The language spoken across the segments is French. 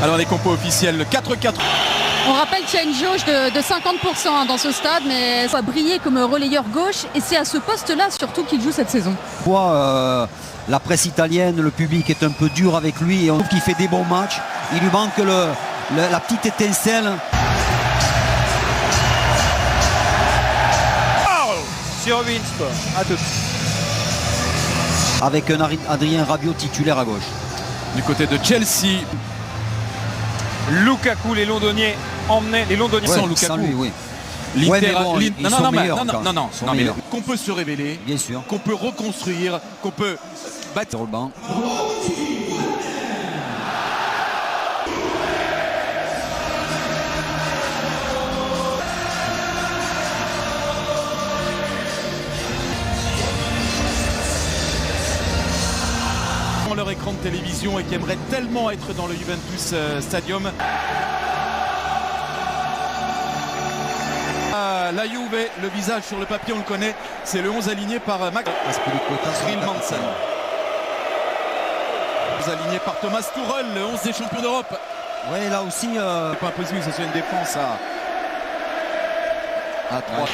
Alors les compos officiels, le 4-4. On rappelle qu'il y a une jauge de 50% dans ce stade, mais il va briller comme relayeur gauche et c'est à ce poste-là surtout qu'il joue cette saison. La presse italienne, le public est un peu dur avec lui et on trouve qu'il fait des bons matchs. Il lui manque la petite étincelle. Sur Winst, à tout. Avec un Adrien Rabiot titulaire à gauche. Du côté de Chelsea, Lukaku, les Londoniens emmenaient les Londoniens Ouais, sans Lukaku. sans lui, oui. l'Inter, Ouais, mais bon, ils sont meilleurs, non, sont mais meilleurs. qu'on peut se révéler, Bien sûr. qu'on peut reconstruire, qu'on peut battre. Sur le banc. Leur écran de télévision et qui aimeraient tellement être dans le Juventus Stadium. La Juve, le visage sur le papier, on le connaît, c'est le 11 aligné par Max Rilmanson. 11 aligné par Thomas Tuchel, le 11 des champions d'Europe. Ouais, là aussi. C'est pas impossible que ce soit une défense à 3. Ouais.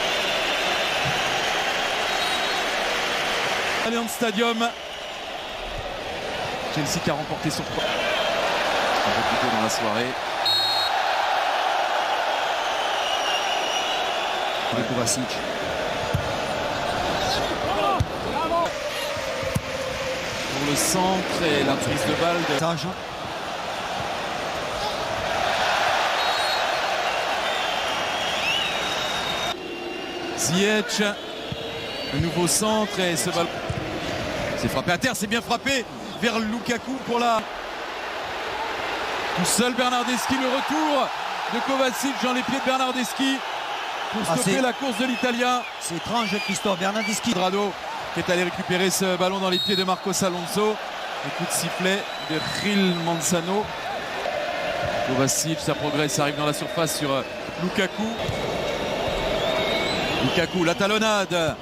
Allianz Stadium. Chelsea qui a remporté sur 3. Un peu plus tôt dans la soirée. Kovacic. Pour le centre et la prise de balle de Sage. Ziyech. Le nouveau centre et ce ballon. C'est frappé à terre, c'est bien frappé vers Lukaku pour la. Tout seul Bernardeschi, le retour de Kovacic dans les pieds de Bernardeschi pour stopper la course de l'Italien. C'est étrange, Christophe Bernardeschi. Drado qui est allé récupérer ce ballon dans les pieds de Marcos Alonso. Un coup de sifflet de Gil Manzano. Kovacic, ça progresse, ça arrive dans la surface sur Lukaku. Lukaku, la talonnade.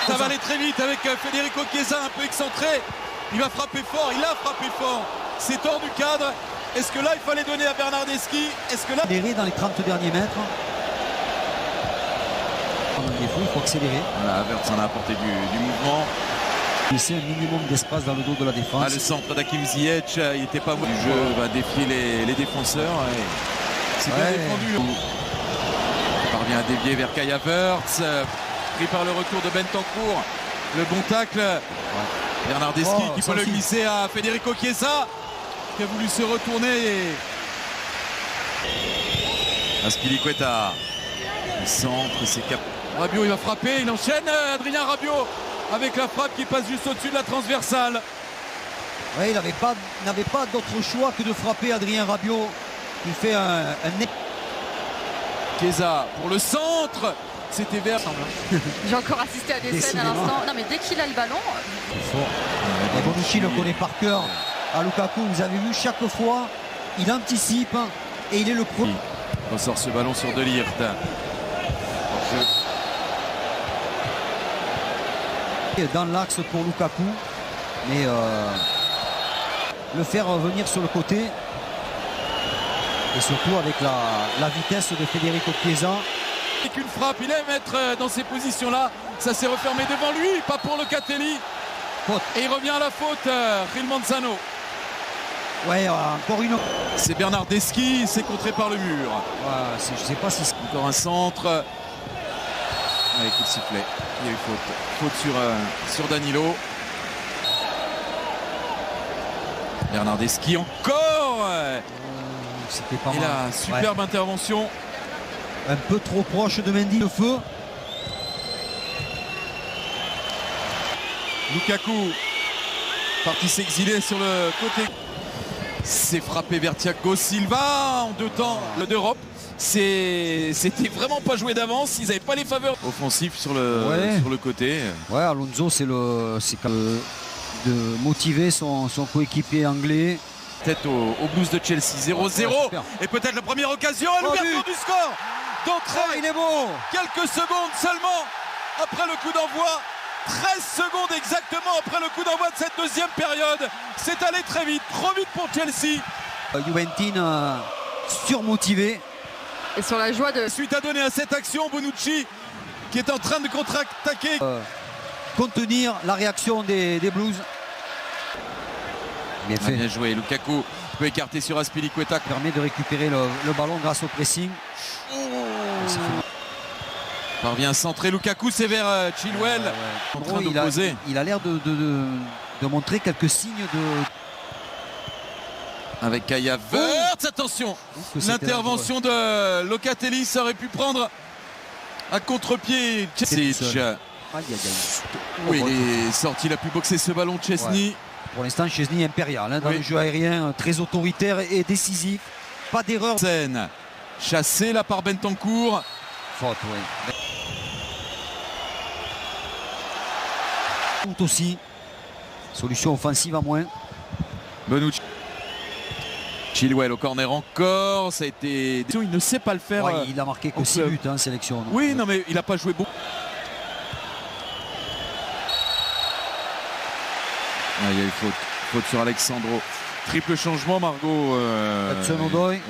Ça va aller très vite avec Federico Chiesa un peu excentré. Il va frapper fort, il a frappé fort. C'est hors du cadre. Est-ce que là il fallait donner à Bernardeschi? Est-ce que là. Accélérer dans les 30 derniers mètres. Il faut accélérer. Voilà, Havertz en a apporté du mouvement. Laisser un minimum d'espace dans le dos de la défense. Ah, le centre d'Hakim Ziyech, il n'était pas du jeu, va défier les défenseurs. C'est bien défendu. Il parvient à dévier vers Kai Havertz. Pris par le retour de Bentancur. Le bon tacle. Bernardeschi qui peut le glisser à Federico Chiesa qui a voulu se retourner. Azpilicueta. Le centre, c'est cap. Rabiot, il va frapper, il enchaîne. Adrien Rabiot avec la frappe qui passe juste au-dessus de la transversale. Oui, il n'avait pas d'autre choix que de frapper Adrien Rabiot. Il fait un... Chiesa pour le centre. C'était vert. J'ai encore assisté à des scènes à l'instant. Non mais dès qu'il a le ballon. Bonucci le connaît par cœur. À Lukaku, vous avez vu chaque fois, il anticipe et il est le premier. Il ressort ce ballon sur De Ligt. Dans l'axe pour Lukaku, mais le faire revenir sur le côté et surtout avec la vitesse de Federico Chiesa. Avec une frappe, il aime être dans ces positions-là. Ça s'est refermé devant lui, pas pour Locatelli. Faute. Et il revient à la faute, Gil Manzano. Ouais, encore une. C'est Bernardeschi, c'est contré par le mur. Ouais, je sais pas si c'est. Encore un centre. Allez, coup de sifflet. Il y a eu faute. Faute sur Danilo. Bernardeschi encore. C'était pas Et mal. la superbe intervention. Un peu trop proche de Mendy, le feu. Lukaku parti s'exiler sur le côté. C'est frappé vers Thiago Silva en 2 temps d'Europe. C'était vraiment pas joué d'avance. Ils n'avaient pas les faveurs offensives sur le côté. Ouais, Alonso, c'est de motiver son coéquipier anglais. Tête au Blues de Chelsea. 0-0. Et peut-être la première occasion à l'ouverture du score. D'entrée. Il est beau. Quelques secondes seulement après le coup d'envoi. 13 secondes exactement après le coup d'envoi de cette deuxième période. C'est allé très vite, trop vite pour Chelsea. Juventus surmotivé. Et sur la joie de... Suite à donner à cette action, Bonucci qui est en train de contre-attaquer. Contenir la réaction des Blues. Bien fait. Bien joué, Lukaku peut écarter sur Azpilicueta. Permet de récupérer le ballon grâce au pressing. Parvient à centrer Lukaku, c'est vers Chilwell. En train d'opposer. Il a l'air de montrer quelques signes de... Avec Kai Havertz, attention, l'intervention de Locatelli, ça aurait pu prendre à contre-pied Chesney. Oui, il est sorti, il a pu boxer ce ballon Chesney. Ouais. Pour l'instant, Chesney impérial dans le jeu aérien, très autoritaire et décisif. Pas d'erreur. Scène chassé là par Bentancur. Faute, oui. Aussi. Solution offensive à moins. Bonucci. Chilwell au corner encore, ça a été... Il ne sait pas le faire. Ouais, il a marqué que 6 buts en sélection. Donc. Oui, non mais il n'a pas joué beaucoup. Ah, il y a eu faute sur Alexandro. Triple changement, Margot. Hudson-Odoi. Ouais.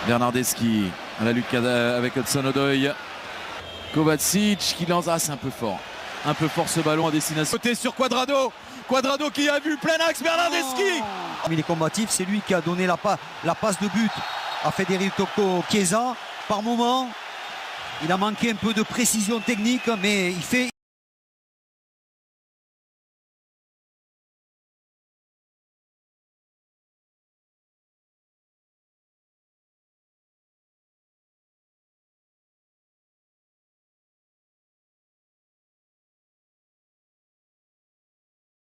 Bernardeschi à la lutte avec Hudson-Odoi. Kovacic qui lance. Ah, c'est un peu fort. Un peu fort ce ballon à destination. Côté sur Cuadrado. Cuadrado qui a vu plein axe. Bernardeschi. Il est combatif, c'est lui qui a donné la passe de but à Federico Chiesa. Par moment, il a manqué un peu de précision technique, mais il fait...